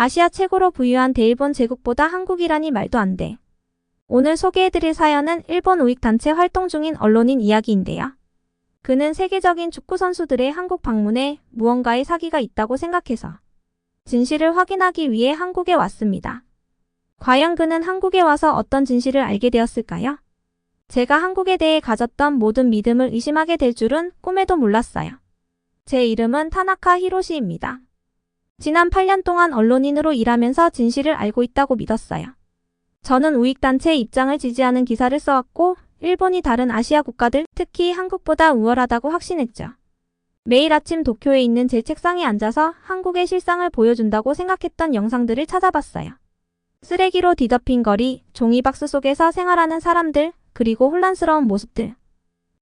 아시아 최고로 부유한 대일본 제국보다 한국이라니 말도 안 돼. 오늘 소개해드릴 사연은 일본 우익단체 활동 중인 언론인 이야기인데요. 그는 세계적인 축구 선수들의 한국 방문에 무언가의 사기가 있다고 생각해서 진실을 확인하기 위해 한국에 왔습니다. 과연 그는 한국에 와서 어떤 진실을 알게 되었을까요? 제가 한국에 대해 가졌던 모든 믿음을 의심하게 될 줄은 꿈에도 몰랐어요. 제 이름은 타나카 히로시입니다. 지난 8년 동안 언론인으로 일하면서 진실을 알고 있다고 믿었어요. 저는 우익단체의 입장을 지지하는 기사를 써왔고 일본이 다른 아시아 국가들, 특히 한국보다 우월하다고 확신했죠. 매일 아침 도쿄에 있는 제 책상에 앉아서 한국의 실상을 보여준다고 생각했던 영상들을 찾아봤어요. 쓰레기로 뒤덮인 거리, 종이박스 속에서 생활하는 사람들, 그리고 혼란스러운 모습들.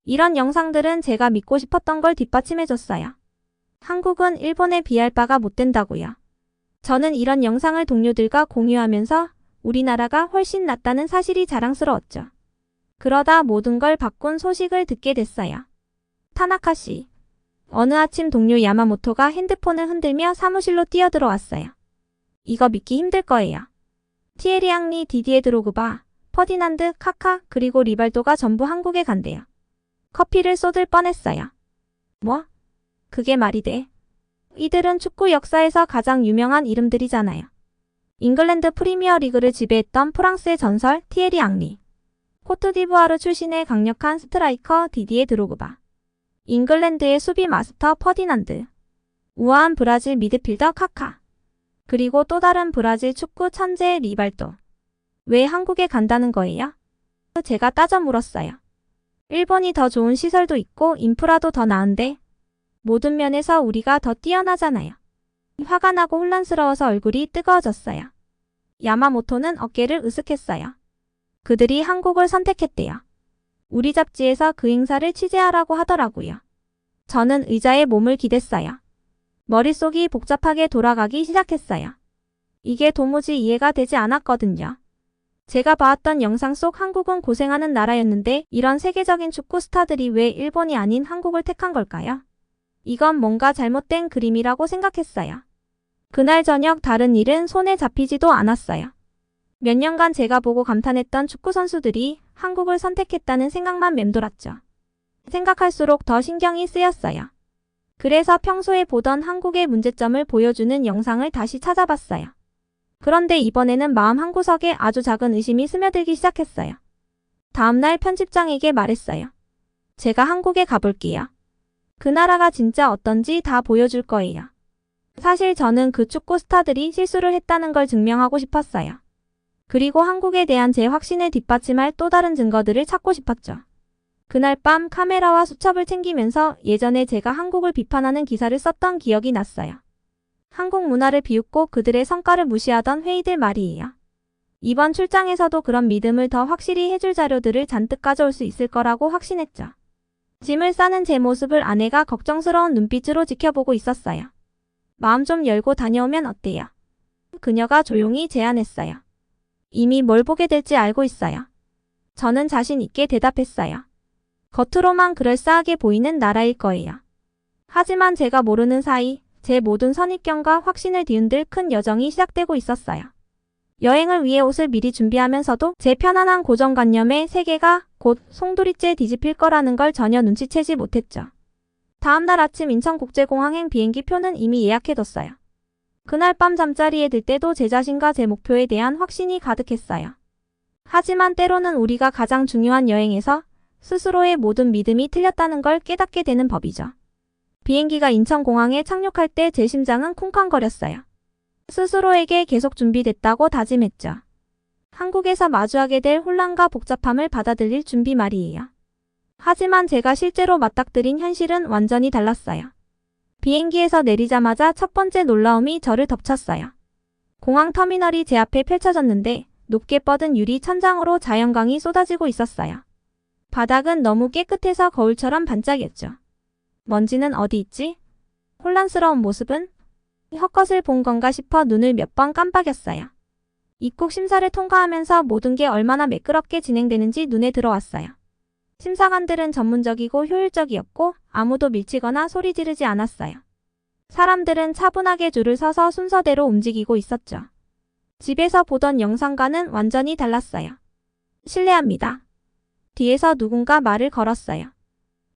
이런 영상들은 제가 믿고 싶었던 걸 뒷받침해줬어요. 한국은 일본에 비할 바가 못 된다고요. 저는 이런 영상을 동료들과 공유하면서 우리나라가 훨씬 낫다는 사실이 자랑스러웠죠. 그러다 모든 걸 바꾼 소식을 듣게 됐어요. 타나카 씨. 어느 아침 동료 야마모토가 핸드폰을 흔들며 사무실로 뛰어들어왔어요. 이거 믿기 힘들 거예요. 티에리 앙리, 디디에 드로그바, 퍼디난드, 카카, 그리고 리발도가 전부 한국에 간대요. 커피를 쏟을 뻔했어요. 뭐? 그게 말이 돼? 이들은 축구 역사에서 가장 유명한 이름들이잖아요. 잉글랜드 프리미어 리그를 지배했던 프랑스의 전설 티에리 앙리. 코트디부아르 출신의 강력한 스트라이커 디디에 드로그바. 잉글랜드의 수비 마스터 퍼디난드. 우아한 브라질 미드필더 카카. 그리고 또 다른 브라질 축구 천재 리발도. 왜 한국에 간다는 거예요? 제가 따져 물었어요. 일본이 더 좋은 시설도 있고 인프라도 더 나은데 모든 면에서 우리가 더 뛰어나잖아요. 화가 나고 혼란스러워서 얼굴이 뜨거워졌어요. 야마모토는 어깨를 으쓱했어요. 그들이 한국을 선택했대요. 우리 잡지에서 그 행사를 취재하라고 하더라고요. 저는 의자에 몸을 기댔어요. 머릿속이 복잡하게 돌아가기 시작했어요. 이게 도무지 이해가 되지 않았거든요. 제가 봐왔던 영상 속 한국은 고생하는 나라였는데 이런 세계적인 축구 스타들이 왜 일본이 아닌 한국을 택한 걸까요? 이건 뭔가 잘못된 그림이라고 생각했어요. 그날 저녁 다른 일은 손에 잡히지도 않았어요. 몇 년간 제가 보고 감탄했던 축구 선수들이 한국을 선택했다는 생각만 맴돌았죠. 생각할수록 더 신경이 쓰였어요. 그래서 평소에 보던 한국의 문제점을 보여주는 영상을 다시 찾아봤어요. 그런데 이번에는 마음 한구석에 아주 작은 의심이 스며들기 시작했어요. 다음날 편집장에게 말했어요. 제가 한국에 가볼게요. 그 나라가 진짜 어떤지 다 보여줄 거예요. 사실 저는 그 축구 스타들이 실수를 했다는 걸 증명하고 싶었어요. 그리고 한국에 대한 제 확신을 뒷받침할 또 다른 증거들을 찾고 싶었죠. 그날 밤 카메라와 수첩을 챙기면서 예전에 제가 한국을 비판하는 기사를 썼던 기억이 났어요. 한국 문화를 비웃고 그들의 성과를 무시하던 회의들 말이에요. 이번 출장에서도 그런 믿음을 더 확실히 해줄 자료들을 잔뜩 가져올 수 있을 거라고 확신했죠. 짐을 싸는 제 모습을 아내가 걱정스러운 눈빛으로 지켜보고 있었어요. 마음 좀 열고 다녀오면 어때요? 그녀가 조용히 제안했어요. 이미 뭘 보게 될지 알고 있어요. 저는 자신 있게 대답했어요. 겉으로만 그럴싸하게 보이는 나라일 거예요. 하지만 제가 모르는 사이 제 모든 선입견과 확신을 뒤흔들 큰 여정이 시작되고 있었어요. 여행을 위해 옷을 미리 준비하면서도 제 편안한 고정관념의 세계가 곧 송두리째 뒤집힐 거라는 걸 전혀 눈치채지 못했죠. 다음날 아침 인천국제공항행 비행기 표는 이미 예약해뒀어요. 그날 밤 잠자리에 들 때도 제 자신과 제 목표에 대한 확신이 가득했어요. 하지만 때로는 우리가 가장 중요한 여행에서 스스로의 모든 믿음이 틀렸다는 걸 깨닫게 되는 법이죠. 비행기가 인천공항에 착륙할 때 제 심장은 쿵쾅거렸어요. 스스로에게 계속 준비됐다고 다짐했죠. 한국에서 마주하게 될 혼란과 복잡함을 받아들일 준비 말이에요. 하지만 제가 실제로 맞닥뜨린 현실은 완전히 달랐어요. 비행기에서 내리자마자 첫 번째 놀라움이 저를 덮쳤어요. 공항 터미널이 제 앞에 펼쳐졌는데 높게 뻗은 유리 천장으로 자연광이 쏟아지고 있었어요. 바닥은 너무 깨끗해서 거울처럼 반짝였죠. 먼지는 어디 있지? 혼란스러운 모습은? 헛것을 본 건가 싶어 눈을 몇 번 깜빡였어요. 입국 심사를 통과하면서 모든 게 얼마나 매끄럽게 진행되는지 눈에 들어왔어요. 심사관들은 전문적이고 효율적이었고 아무도 밀치거나 소리 지르지 않았어요. 사람들은 차분하게 줄을 서서 순서대로 움직이고 있었죠. 집에서 보던 영상과는 완전히 달랐어요. 실례합니다. 뒤에서 누군가 말을 걸었어요.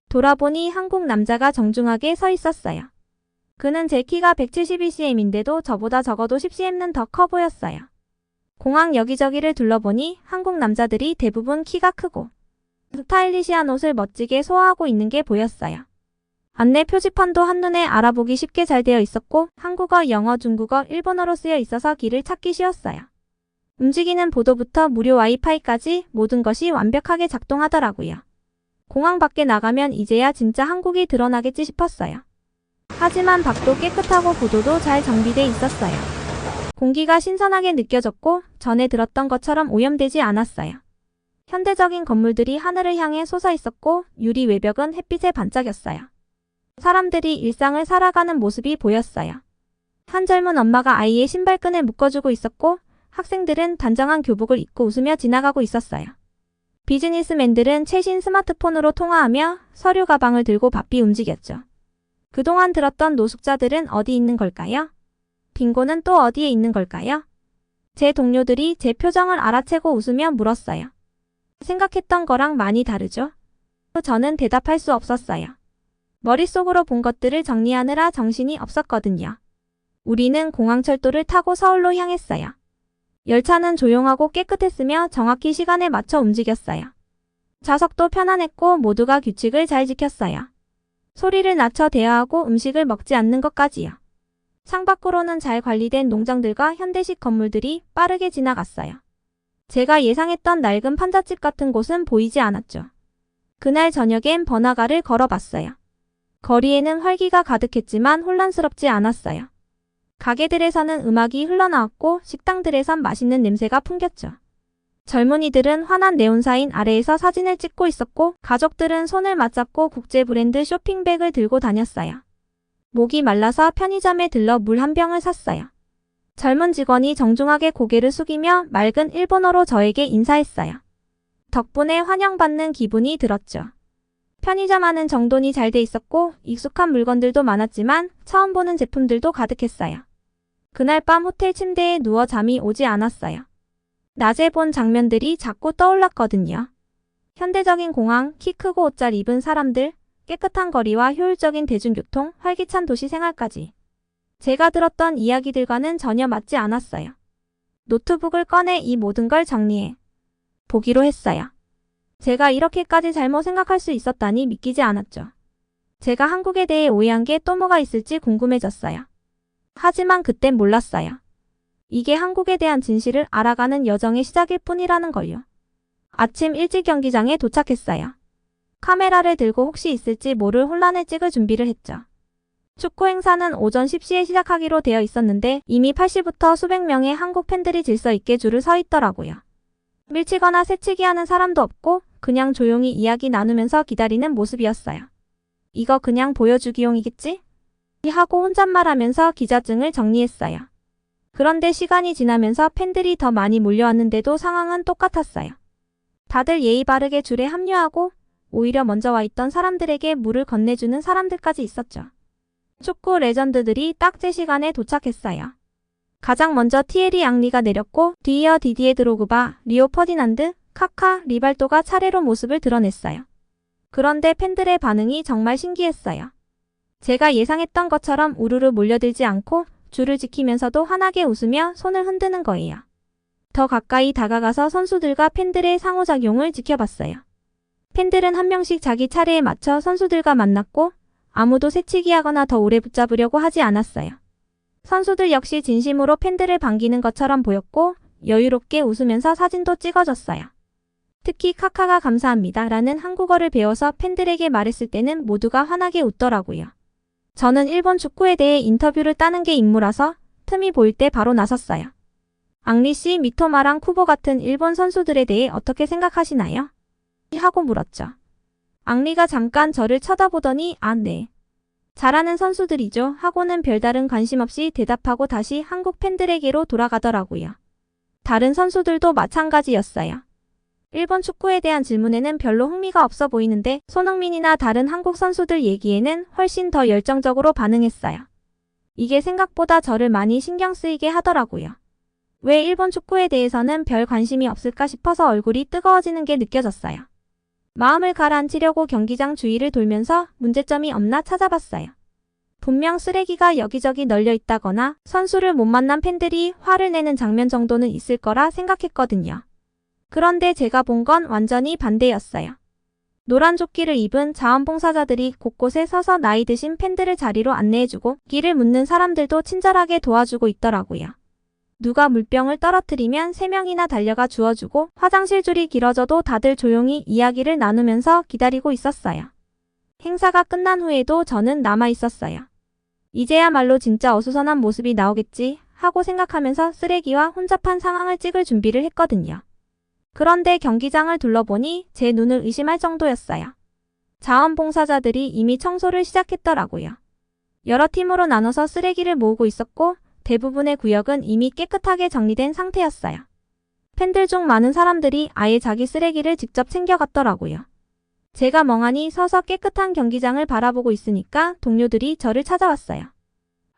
돌아보니 한국 남자가 정중하게 서 있었어요. 그는 제 키가 172cm인데도 저보다 적어도 10cm는 더 커 보였어요. 공항 여기저기를 둘러보니 한국 남자들이 대부분 키가 크고 스타일리시한 옷을 멋지게 소화하고 있는 게 보였어요. 안내 표지판도 한눈에 알아보기 쉽게 잘 되어 있었고 한국어, 영어, 중국어, 일본어로 쓰여 있어서 길을 찾기 쉬웠어요. 움직이는 보도부터 무료 와이파이까지 모든 것이 완벽하게 작동하더라고요. 공항 밖에 나가면 이제야 진짜 한국이 드러나겠지 싶었어요. 하지만 밖도 깨끗하고 보도도 잘 정비돼 있었어요. 공기가 신선하게 느껴졌고 전에 들었던 것처럼 오염되지 않았어요. 현대적인 건물들이 하늘을 향해 솟아 있었고 유리 외벽은 햇빛에 반짝였어요. 사람들이 일상을 살아가는 모습이 보였어요. 한 젊은 엄마가 아이의 신발끈을 묶어주고 있었고 학생들은 단정한 교복을 입고 웃으며 지나가고 있었어요. 비즈니스맨들은 최신 스마트폰으로 통화하며 서류 가방을 들고 바삐 움직였죠. 그동안 들었던 노숙자들은 어디 있는 걸까요? 빙고는 또 어디에 있는 걸까요? 제 동료들이 제 표정을 알아채고 웃으며 물었어요. 생각했던 거랑 많이 다르죠? 저는 대답할 수 없었어요. 머릿속으로 본 것들을 정리하느라 정신이 없었거든요. 우리는 공항철도를 타고 서울로 향했어요. 열차는 조용하고 깨끗했으며 정확히 시간에 맞춰 움직였어요. 좌석도 편안했고 모두가 규칙을 잘 지켰어요. 소리를 낮춰 대화하고 음식을 먹지 않는 것까지요. 창밖으로는 잘 관리된 농장들과 현대식 건물들이 빠르게 지나갔어요. 제가 예상했던 낡은 판잣집 같은 곳은 보이지 않았죠. 그날 저녁엔 번화가를 걸어봤어요. 거리에는 활기가 가득했지만 혼란스럽지 않았어요. 가게들에서는 음악이 흘러나왔고 식당들에선 맛있는 냄새가 풍겼죠. 젊은이들은 환한 네온사인 아래에서 사진을 찍고 있었고 가족들은 손을 맞잡고 국제 브랜드 쇼핑백을 들고 다녔어요. 목이 말라서 편의점에 들러 물 한 병을 샀어요. 젊은 직원이 정중하게 고개를 숙이며 맑은 일본어로 저에게 인사했어요. 덕분에 환영받는 기분이 들었죠. 편의점 안은 정돈이 잘 돼 있었고 익숙한 물건들도 많았지만 처음 보는 제품들도 가득했어요. 그날 밤 호텔 침대에 누워 잠이 오지 않았어요. 낮에 본 장면들이 자꾸 떠올랐거든요. 현대적인 공항, 키 크고 옷 잘 입은 사람들, 깨끗한 거리와 효율적인 대중교통, 활기찬 도시 생활까지. 제가 들었던 이야기들과는 전혀 맞지 않았어요. 노트북을 꺼내 이 모든 걸 정리해 보기로 했어요. 제가 이렇게까지 잘못 생각할 수 있었다니 믿기지 않았죠. 제가 한국에 대해 오해한 게 또 뭐가 있을지 궁금해졌어요. 하지만 그땐 몰랐어요. 이게 한국에 대한 진실을 알아가는 여정의 시작일 뿐이라는 걸요. 아침 일찍 경기장에 도착했어요. 카메라를 들고 혹시 있을지 모를 혼란을 찍을 준비를 했죠. 축구 행사는 오전 10시에 시작하기로 되어 있었는데 이미 8시부터 수백 명의 한국 팬들이 질서 있게 줄을 서 있더라고요. 밀치거나 새치기 하는 사람도 없고 그냥 조용히 이야기 나누면서 기다리는 모습이었어요. 이거 그냥 보여주기용이겠지? 하고 혼잣말하면서 기자증을 정리했어요. 그런데 시간이 지나면서 팬들이 더 많이 몰려왔는데도 상황은 똑같았어요. 다들 예의 바르게 줄에 합류하고 오히려 먼저 와 있던 사람들에게 물을 건네주는 사람들까지 있었죠. 축구 레전드들이 딱 제 시간에 도착했어요. 가장 먼저 티에리 앙리가 내렸고 뒤이어 디디에 드로그바, 리오 퍼디난드, 카카, 리발도가 차례로 모습을 드러냈어요. 그런데 팬들의 반응이 정말 신기했어요. 제가 예상했던 것처럼 우르르 몰려들지 않고 줄을 지키면서도 환하게 웃으며 손을 흔드는 거예요. 더 가까이 다가가서 선수들과 팬들의 상호작용을 지켜봤어요. 팬들은 한 명씩 자기 차례에 맞춰 선수들과 만났고 아무도 새치기하거나 더 오래 붙잡으려고 하지 않았어요. 선수들 역시 진심으로 팬들을 반기는 것처럼 보였고 여유롭게 웃으면서 사진도 찍어줬어요. 특히 카카가 감사합니다 라는 한국어를 배워서 팬들에게 말했을 때는 모두가 환하게 웃더라고요. 저는 일본 축구에 대해 인터뷰를 따는 게 임무라서 틈이 보일 때 바로 나섰어요. 앙리 씨, 미토마랑 쿠보 같은 일본 선수들에 대해 어떻게 생각하시나요? 하고 물었죠. 앙리가 잠깐 저를 쳐다보더니 아, 네. 잘하는 선수들이죠 하고는 별다른 관심 없이 대답하고 다시 한국 팬들에게로 돌아가더라고요. 다른 선수들도 마찬가지였어요. 일본 축구에 대한 질문에는 별로 흥미가 없어 보이는데 손흥민이나 다른 한국 선수들 얘기에는 훨씬 더 열정적으로 반응했어요. 이게 생각보다 저를 많이 신경 쓰이게 하더라고요. 왜 일본 축구에 대해서는 별 관심이 없을까 싶어서 얼굴이 뜨거워지는 게 느껴졌어요. 마음을 가라앉히려고 경기장 주위를 돌면서 문제점이 없나 찾아봤어요. 분명 쓰레기가 여기저기 널려 있다거나 선수를 못 만난 팬들이 화를 내는 장면 정도는 있을 거라 생각했거든요. 그런데 제가 본 건 완전히 반대였어요. 노란 조끼를 입은 자원봉사자들이 곳곳에 서서 나이 드신 팬들을 자리로 안내해주고 길을 묻는 사람들도 친절하게 도와주고 있더라고요. 누가 물병을 떨어뜨리면 3명이나 달려가 주워주고 화장실 줄이 길어져도 다들 조용히 이야기를 나누면서 기다리고 있었어요. 행사가 끝난 후에도 저는 남아 있었어요. 이제야말로 진짜 어수선한 모습이 나오겠지 하고 생각하면서 쓰레기와 혼잡한 상황을 찍을 준비를 했거든요. 그런데 경기장을 둘러보니 제 눈을 의심할 정도였어요. 자원봉사자들이 이미 청소를 시작했더라고요. 여러 팀으로 나눠서 쓰레기를 모으고 있었고 대부분의 구역은 이미 깨끗하게 정리된 상태였어요. 팬들 중 많은 사람들이 아예 자기 쓰레기를 직접 챙겨갔더라고요. 제가 멍하니 서서 깨끗한 경기장을 바라보고 있으니까 동료들이 저를 찾아왔어요.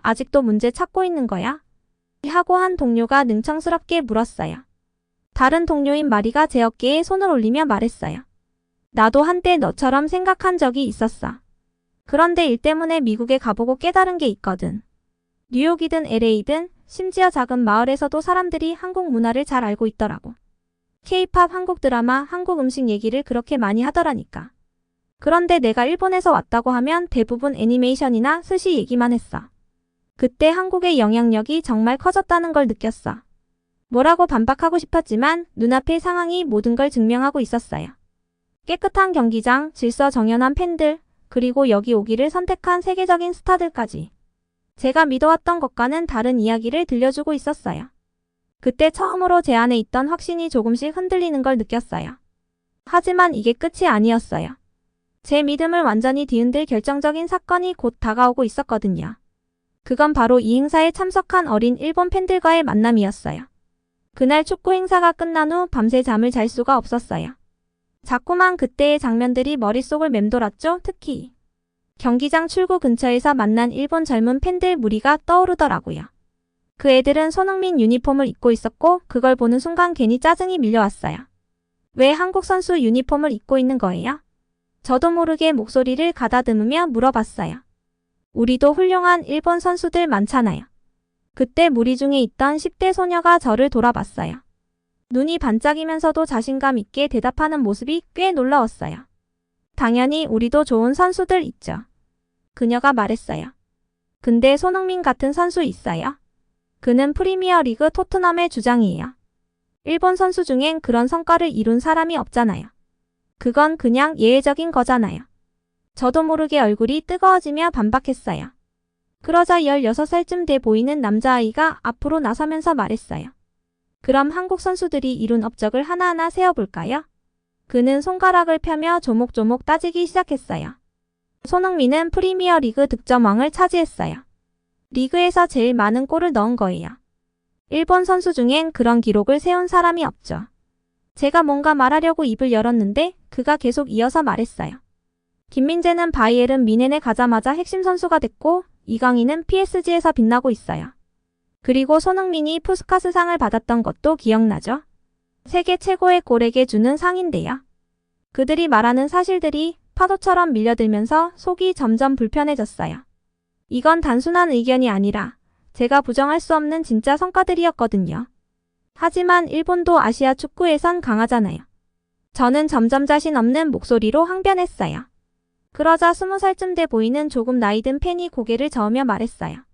아직도 문제 찾고 있는 거야? 하고 한 동료가 능청스럽게 물었어요. 다른 동료인 마리가 제 어깨에 손을 올리며 말했어요. 나도 한때 너처럼 생각한 적이 있었어. 그런데 일 때문에 미국에 가보고 깨달은 게 있거든. 뉴욕이든 LA든 심지어 작은 마을에서도 사람들이 한국 문화를 잘 알고 있더라고. K-팝, 한국 드라마, 한국 음식 얘기를 그렇게 많이 하더라니까. 그런데 내가 일본에서 왔다고 하면 대부분 애니메이션이나 스시 얘기만 했어. 그때 한국의 영향력이 정말 커졌다는 걸 느꼈어. 뭐라고 반박하고 싶었지만 눈앞의 상황이 모든 걸 증명하고 있었어요. 깨끗한 경기장, 질서 정연한 팬들, 그리고 여기 오기를 선택한 세계적인 스타들까지. 제가 믿어왔던 것과는 다른 이야기를 들려주고 있었어요. 그때 처음으로 제 안에 있던 확신이 조금씩 흔들리는 걸 느꼈어요. 하지만 이게 끝이 아니었어요. 제 믿음을 완전히 뒤흔들 결정적인 사건이 곧 다가오고 있었거든요. 그건 바로 이 행사에 참석한 어린 일본 팬들과의 만남이었어요. 그날 축구 행사가 끝난 후 밤새 잠을 잘 수가 없었어요. 자꾸만 그때의 장면들이 머릿속을 맴돌았죠. 특히 경기장 출구 근처에서 만난 일본 젊은 팬들 무리가 떠오르더라고요. 그 애들은 손흥민 유니폼을 입고 있었고 그걸 보는 순간 괜히 짜증이 밀려왔어요. 왜 한국 선수 유니폼을 입고 있는 거예요? 저도 모르게 목소리를 가다듬으며 물어봤어요. 우리도 훌륭한 일본 선수들 많잖아요. 그때 무리 중에 있던 10대 소녀가 저를 돌아봤어요. 눈이 반짝이면서도 자신감 있게 대답하는 모습이 꽤 놀라웠어요. 당연히 우리도 좋은 선수들 있죠. 그녀가 말했어요. 근데 손흥민 같은 선수 있어요? 그는 프리미어리그 토트넘의 주장이에요. 일본 선수 중엔 그런 성과를 이룬 사람이 없잖아요. 그건 그냥 예외적인 거잖아요. 저도 모르게 얼굴이 뜨거워지며 반박했어요. 그러자 16살쯤 돼 보이는 남자아이가 앞으로 나서면서 말했어요. 그럼 한국 선수들이 이룬 업적을 하나하나 세어볼까요? 그는 손가락을 펴며 조목조목 따지기 시작했어요. 손흥민은 프리미어리그 득점왕을 차지했어요. 리그에서 제일 많은 골을 넣은 거예요. 일본 선수 중엔 그런 기록을 세운 사람이 없죠. 제가 뭔가 말하려고 입을 열었는데 그가 계속 이어서 말했어요. 김민재는 바이에른 뮌헨에 가자마자 핵심 선수가 됐고 이강인은 PSG에서 빛나고 있어요. 그리고 손흥민이 푸스카스상을 받았던 것도 기억나죠? 세계 최고의 골에게 주는 상인데요. 그들이 말하는 사실들이 파도처럼 밀려들면서 속이 점점 불편해졌어요. 이건 단순한 의견이 아니라 제가 부정할 수 없는 진짜 성과들이었거든요. 하지만 일본도 아시아 축구에선 강하잖아요. 저는 점점 자신 없는 목소리로 항변했어요. 그러자 20살쯤 돼 보이는 조금 나이 든 팬이 고개를 저으며 말했어요.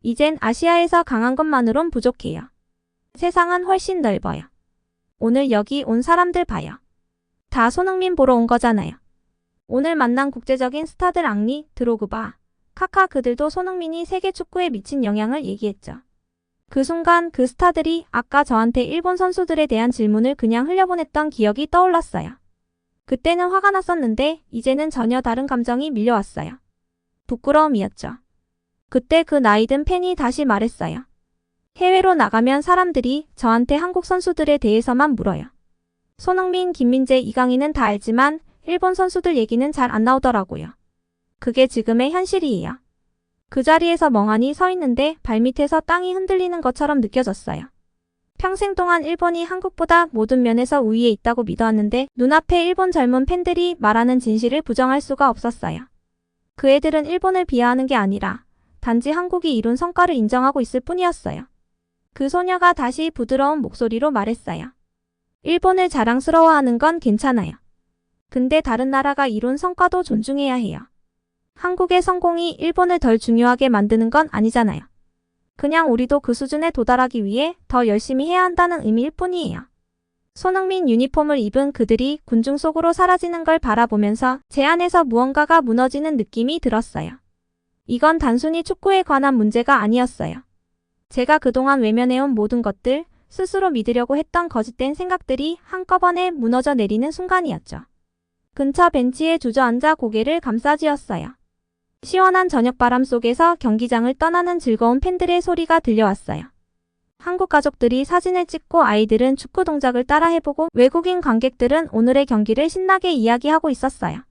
이젠 아시아에서 강한 것만으론 부족해요. 세상은 훨씬 넓어요. 오늘 여기 온 사람들 봐요. 다 손흥민 보러 온 거잖아요. 오늘 만난 국제적인 스타들 앙리, 드로그바, 카카 그들도 손흥민이 세계 축구에 미친 영향을 얘기했죠. 그 순간 그 스타들이 아까 저한테 일본 선수들에 대한 질문을 그냥 흘려보냈던 기억이 떠올랐어요. 그때는 화가 났었는데 이제는 전혀 다른 감정이 밀려왔어요. 부끄러움이었죠. 그때 그 나이든 팬이 다시 말했어요. 해외로 나가면 사람들이 저한테 한국 선수들에 대해서만 물어요. 손흥민, 김민재, 이강인은 다 알지만 일본 선수들 얘기는 잘 안 나오더라고요. 그게 지금의 현실이에요. 그 자리에서 멍하니 서 있는데 발밑에서 땅이 흔들리는 것처럼 느껴졌어요. 평생 동안 일본이 한국보다 모든 면에서 우위에 있다고 믿어왔는데 눈앞에 일본 젊은 팬들이 말하는 진실을 부정할 수가 없었어요. 그 애들은 일본을 비하하는 게 아니라 단지 한국이 이룬 성과를 인정하고 있을 뿐이었어요. 그 소녀가 다시 부드러운 목소리로 말했어요. 일본을 자랑스러워하는 건 괜찮아요. 근데 다른 나라가 이룬 성과도 존중해야 해요. 한국의 성공이 일본을 덜 중요하게 만드는 건 아니잖아요. 그냥 우리도 그 수준에 도달하기 위해 더 열심히 해야 한다는 의미일 뿐이에요. 손흥민 유니폼을 입은 그들이 군중 속으로 사라지는 걸 바라보면서 제 안에서 무언가가 무너지는 느낌이 들었어요. 이건 단순히 축구에 관한 문제가 아니었어요. 제가 그동안 외면해온 모든 것들, 스스로 믿으려고 했던 거짓된 생각들이 한꺼번에 무너져 내리는 순간이었죠. 근처 벤치에 주저앉아 고개를 감싸쥐었어요. 시원한 저녁바람 속에서 경기장을 떠나는 즐거운 팬들의 소리가 들려왔어요. 한국 가족들이 사진을 찍고 아이들은 축구 동작을 따라 해보고 외국인 관객들은 오늘의 경기를 신나게 이야기하고 있었어요.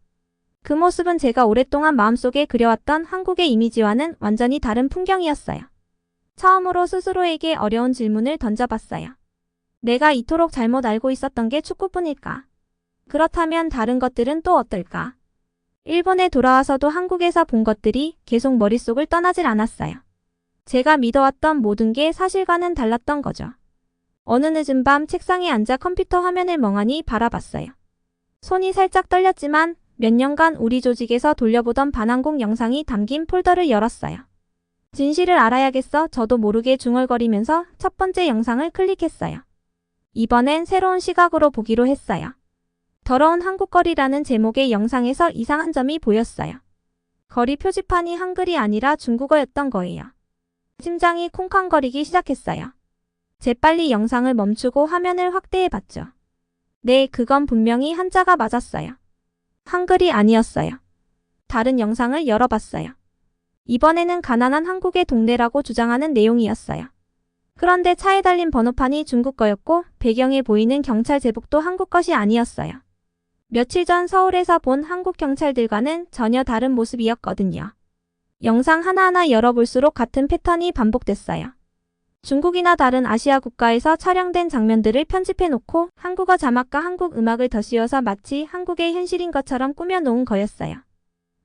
그 모습은 제가 오랫동안 마음속에 그려왔던 한국의 이미지와는 완전히 다른 풍경이었어요. 처음으로 스스로에게 어려운 질문을 던져봤어요. 내가 이토록 잘못 알고 있었던 게 축구뿐일까? 그렇다면 다른 것들은 또 어떨까? 일본에 돌아와서도 한국에서 본 것들이 계속 머릿속을 떠나질 않았어요. 제가 믿어왔던 모든 게 사실과는 달랐던 거죠. 어느 늦은 밤 책상에 앉아 컴퓨터 화면을 멍하니 바라봤어요. 손이 살짝 떨렸지만 몇 년간 우리 조직에서 돌려보던 반항공 영상이 담긴 폴더를 열었어요. 진실을 알아야겠어 저도 모르게 중얼거리면서 첫 번째 영상을 클릭했어요. 이번엔 새로운 시각으로 보기로 했어요. 더러운 한국거리라는 제목의 영상에서 이상한 점이 보였어요. 거리 표지판이 한글이 아니라 중국어였던 거예요. 심장이 쿵쾅거리기 시작했어요. 재빨리 영상을 멈추고 화면을 확대해봤죠. 네, 그건 분명히 한자가 맞았어요. 한글이 아니었어요. 다른 영상을 열어봤어요. 이번에는 가난한 한국의 동네라고 주장하는 내용이었어요. 그런데 차에 달린 번호판이 중국 거였고 배경에 보이는 경찰 제복도 한국 것이 아니었어요. 며칠 전 서울에서 본 한국 경찰들과는 전혀 다른 모습이었거든요. 영상 하나하나 열어볼수록 같은 패턴이 반복됐어요. 중국이나 다른 아시아 국가에서 촬영된 장면들을 편집해놓고 한국어 자막과 한국 음악을 더 씌워서 마치 한국의 현실인 것처럼 꾸며놓은 거였어요.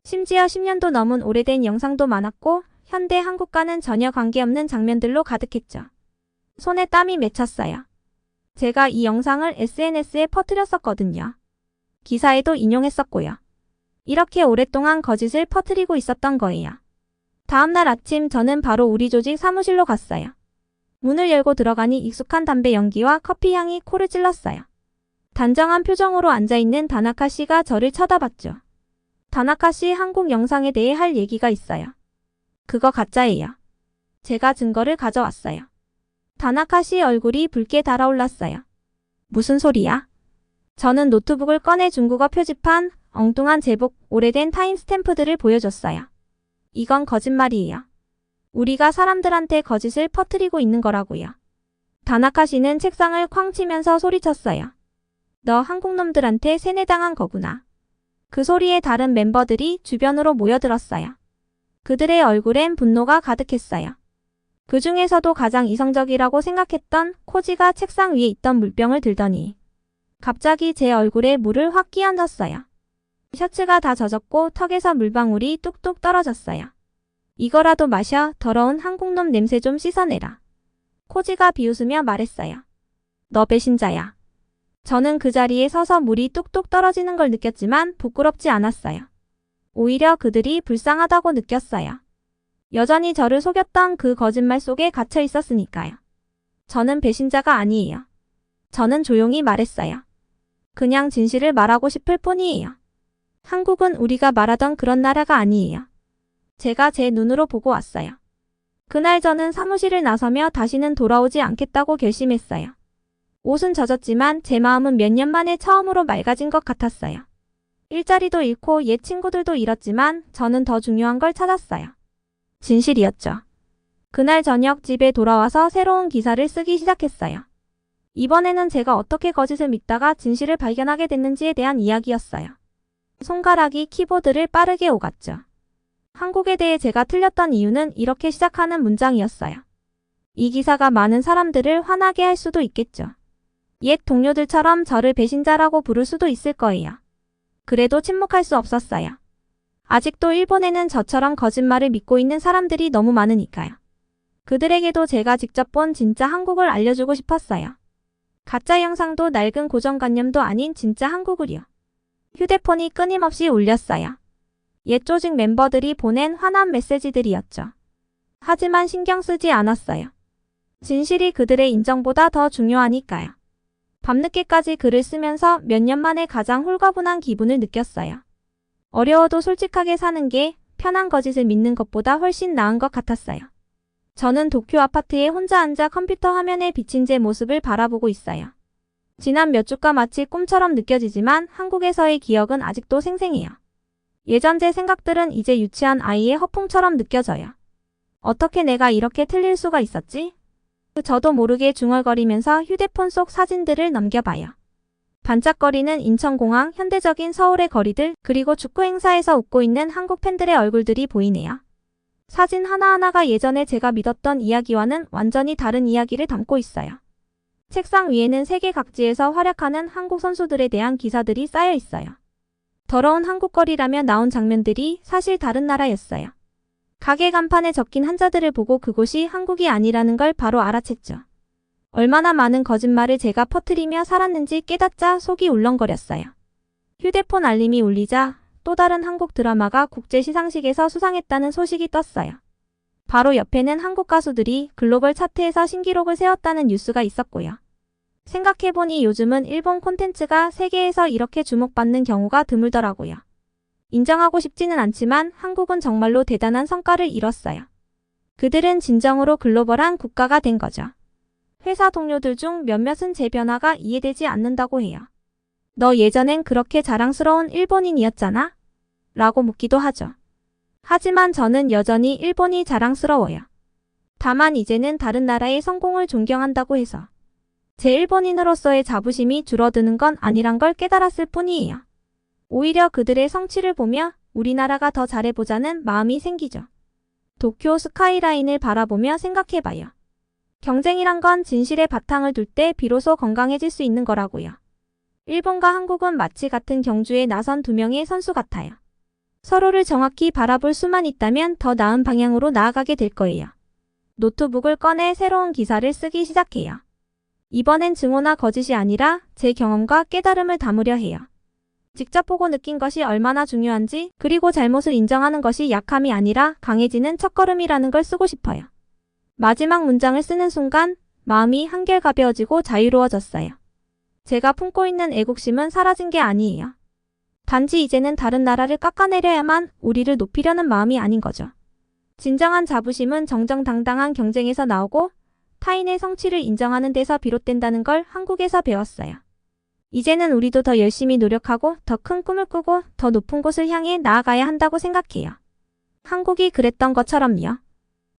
심지어 10년도 넘은 오래된 영상도 많았고 현대 한국과는 전혀 관계없는 장면들로 가득했죠. 손에 땀이 맺혔어요. 제가 이 영상을 SNS에 퍼뜨렸었거든요. 기사에도 인용했었고요. 이렇게 오랫동안 거짓을 퍼뜨리고 있었던 거예요. 다음날 아침 저는 바로 우리 조직 사무실로 갔어요. 문을 열고 들어가니 익숙한 담배 연기와 커피 향이 코를 찔렀어요. 단정한 표정으로 앉아있는 다나카 씨가 저를 쳐다봤죠. 다나카 씨 한국 영상에 대해 할 얘기가 있어요. 그거 가짜예요. 제가 증거를 가져왔어요. 다나카 씨 얼굴이 붉게 달아올랐어요. 무슨 소리야? 저는 노트북을 꺼내 중국어 표지판, 엉뚱한 제복, 오래된 타임스탬프들을 보여줬어요. 이건 거짓말이에요. 우리가 사람들한테 거짓을 퍼뜨리고 있는 거라고요. 다나카 씨는 책상을 쾅 치면서 소리쳤어요. 너 한국 놈들한테 세뇌당한 거구나. 그 소리에 다른 멤버들이 주변으로 모여들었어요. 그들의 얼굴엔 분노가 가득했어요. 그 중에서도 가장 이성적이라고 생각했던 코지가 책상 위에 있던 물병을 들더니 갑자기 제 얼굴에 물을 확 끼얹었어요. 셔츠가 다 젖었고 턱에서 물방울이 뚝뚝 떨어졌어요. 이거라도 마셔. 더러운 한국놈 냄새 좀 씻어내라. 코지가 비웃으며 말했어요. 너 배신자야. 저는 그 자리에 서서 물이 뚝뚝 떨어지는 걸 느꼈지만 부끄럽지 않았어요. 오히려 그들이 불쌍하다고 느꼈어요. 여전히 저를 속였던 그 거짓말 속에 갇혀 있었으니까요. 저는 배신자가 아니에요. 저는 조용히 말했어요. 그냥 진실을 말하고 싶을 뿐이에요. 한국은 우리가 말하던 그런 나라가 아니에요. 제가 제 눈으로 보고 왔어요. 그날 저는 사무실을 나서며 다시는 돌아오지 않겠다고 결심했어요. 옷은 젖었지만 제 마음은 몇 년 만에 처음으로 맑아진 것 같았어요. 일자리도 잃고 옛 친구들도 잃었지만 저는 더 중요한 걸 찾았어요. 진실이었죠. 그날 저녁 집에 돌아와서 새로운 기사를 쓰기 시작했어요. 이번에는 제가 어떻게 거짓을 믿다가 진실을 발견하게 됐는지에 대한 이야기였어요. 손가락이 키보드를 빠르게 오갔죠. 한국에 대해 제가 틀렸던 이유는 이렇게 시작하는 문장이었어요. 이 기사가 많은 사람들을 화나게 할 수도 있겠죠. 옛 동료들처럼 저를 배신자라고 부를 수도 있을 거예요. 그래도 침묵할 수 없었어요. 아직도 일본에는 저처럼 거짓말을 믿고 있는 사람들이 너무 많으니까요. 그들에게도 제가 직접 본 진짜 한국을 알려주고 싶었어요. 가짜 영상도 낡은 고정관념도 아닌 진짜 한국을요. 휴대폰이 끊임없이 울렸어요. 옛 조직 멤버들이 보낸 화난 메시지들이었죠. 하지만 신경 쓰지 않았어요. 진실이 그들의 인정보다 더 중요하니까요. 밤늦게까지 글을 쓰면서 몇 년 만에 가장 홀가분한 기분을 느꼈어요. 어려워도 솔직하게 사는 게 편한 거짓을 믿는 것보다 훨씬 나은 것 같았어요. 저는 도쿄 아파트에 혼자 앉아 컴퓨터 화면에 비친 제 모습을 바라보고 있어요. 지난 몇 주가 마치 꿈처럼 느껴지지만 한국에서의 기억은 아직도 생생해요. 예전 제 생각들은 이제 유치한 아이의 허풍처럼 느껴져요. 어떻게 내가 이렇게 틀릴 수가 있었지? 저도 모르게 중얼거리면서 휴대폰 속 사진들을 넘겨봐요. 반짝거리는 인천공항, 현대적인 서울의 거리들, 그리고 축구 행사에서 웃고 있는 한국 팬들의 얼굴들이 보이네요. 사진 하나하나가 예전에 제가 믿었던 이야기와는 완전히 다른 이야기를 담고 있어요. 책상 위에는 세계 각지에서 활약하는 한국 선수들에 대한 기사들이 쌓여 있어요. 더러운 한국거리라며 나온 장면들이 사실 다른 나라였어요. 가게 간판에 적힌 한자들을 보고 그곳이 한국이 아니라는 걸 바로 알아챘죠. 얼마나 많은 거짓말을 제가 퍼뜨리며 살았는지 깨닫자 속이 울렁거렸어요. 휴대폰 알림이 울리자 또 다른 한국 드라마가 국제 시상식에서 수상했다는 소식이 떴어요. 바로 옆에는 한국 가수들이 글로벌 차트에서 신기록을 세웠다는 뉴스가 있었고요. 생각해보니 요즘은 일본 콘텐츠가 세계에서 이렇게 주목받는 경우가 드물더라고요. 인정하고 싶지는 않지만 한국은 정말로 대단한 성과를 이뤘어요. 그들은 진정으로 글로벌한 국가가 된 거죠. 회사 동료들 중 몇몇은 제 변화가 이해되지 않는다고 해요. 너 예전엔 그렇게 자랑스러운 일본인이었잖아? 라고 묻기도 하죠. 하지만 저는 여전히 일본이 자랑스러워요. 다만 이제는 다른 나라의 성공을 존경한다고 해서 제 일본인으로서의 자부심이 줄어드는 건 아니란 걸 깨달았을 뿐이에요. 오히려 그들의 성취를 보며 우리나라가 더 잘해보자는 마음이 생기죠. 도쿄 스카이라인을 바라보며 생각해봐요. 경쟁이란 건 진실의 바탕을 둘 때 비로소 건강해질 수 있는 거라고요. 일본과 한국은 마치 같은 경주에 나선 두 명의 선수 같아요. 서로를 정확히 바라볼 수만 있다면 더 나은 방향으로 나아가게 될 거예요. 노트북을 꺼내 새로운 기사를 쓰기 시작해요. 이번엔 증오나 거짓이 아니라 제 경험과 깨달음을 담으려 해요. 직접 보고 느낀 것이 얼마나 중요한지, 그리고 잘못을 인정하는 것이 약함이 아니라 강해지는 첫걸음이라는 걸 쓰고 싶어요. 마지막 문장을 쓰는 순간 마음이 한결 가벼워지고 자유로워졌어요. 제가 품고 있는 애국심은 사라진 게 아니에요. 단지 이제는 다른 나라를 깎아내려야만 우리를 높이려는 마음이 아닌 거죠. 진정한 자부심은 정정당당한 경쟁에서 나오고 타인의 성취를 인정하는 데서 비롯된다는 걸 한국에서 배웠어요. 이제는 우리도 더 열심히 노력하고 더 큰 꿈을 꾸고 더 높은 곳을 향해 나아가야 한다고 생각해요. 한국이 그랬던 것처럼요.